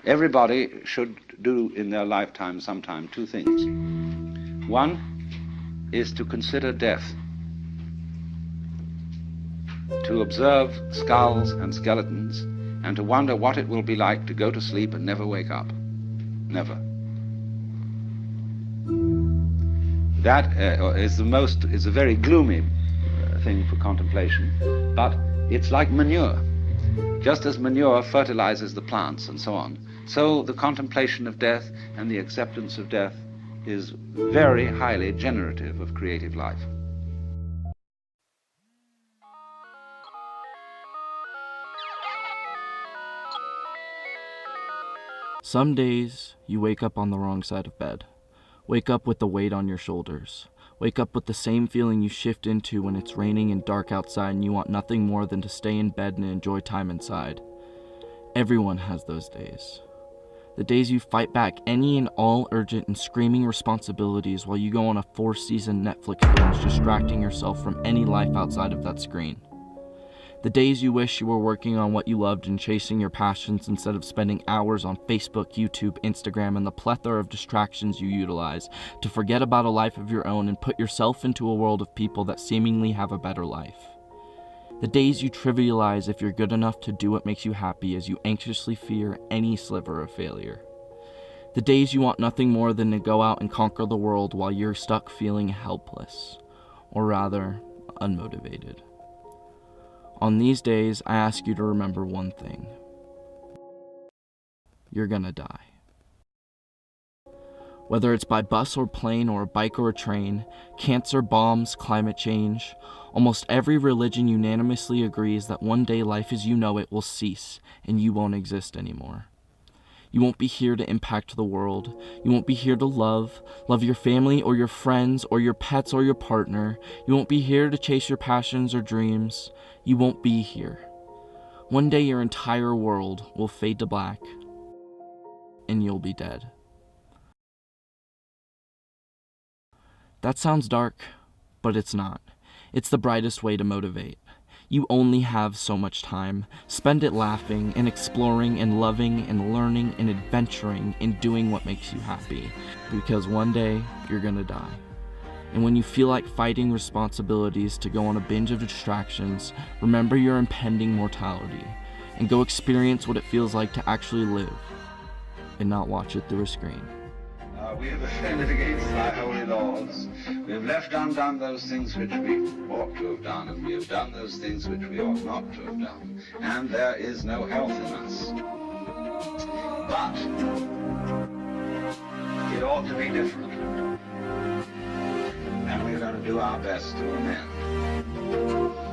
Everybody should do in their lifetime sometime two things. One is to consider death, to observe skulls and skeletons, and to wonder what it will be like to go to sleep and never wake up. Never. That is a very gloomy thing for contemplation, but it's like manure. Just as manure fertilizes the plants and so on, so the contemplation of death and the acceptance of death is very highly generative of creative life. Some days, you wake up on the wrong side of bed. Wake up with the weight on your shoulders. Wake up with the same feeling you shift into when it's raining and dark outside and you want nothing more than to stay in bed and enjoy time inside. Everyone has those days. The days you fight back any and all urgent and screaming responsibilities while you go on a 4-season Netflix binge, distracting yourself from any life outside of that screen. The days you wish you were working on what you loved and chasing your passions instead of spending hours on Facebook, YouTube, Instagram, and the plethora of distractions you utilize to forget about a life of your own and put yourself into a world of people that seemingly have a better life. The days you trivialize if you're good enough to do what makes you happy as you anxiously fear any sliver of failure. The days you want nothing more than to go out and conquer the world while you're stuck feeling helpless, or rather, unmotivated. On these days, I ask you to remember one thing. You're gonna die. Whether it's by bus or plane or a bike or a train, cancer, bombs, climate change, almost every religion unanimously agrees that one day life as you know it will cease and you won't exist anymore. You won't be here to impact the world. You won't be here to love your family or your friends or your pets or your partner. You won't be here to chase your passions or dreams. You won't be here. One day your entire world will fade to black and you'll be dead. That sounds dark, but it's not. It's the brightest way to motivate. You only have so much time. Spend it laughing and exploring and loving and learning and adventuring and doing what makes you happy. Because one day, you're gonna die. And when you feel like fighting responsibilities to go on a binge of distractions, remember your impending mortality and go experience what it feels like to actually live and not watch it through a screen. We have offended against thy holy laws. We have left undone those things which we ought to have done, and we have done those things which we ought not to have done. And there is no health in us. But it ought to be different. And we're going to do our best to amend.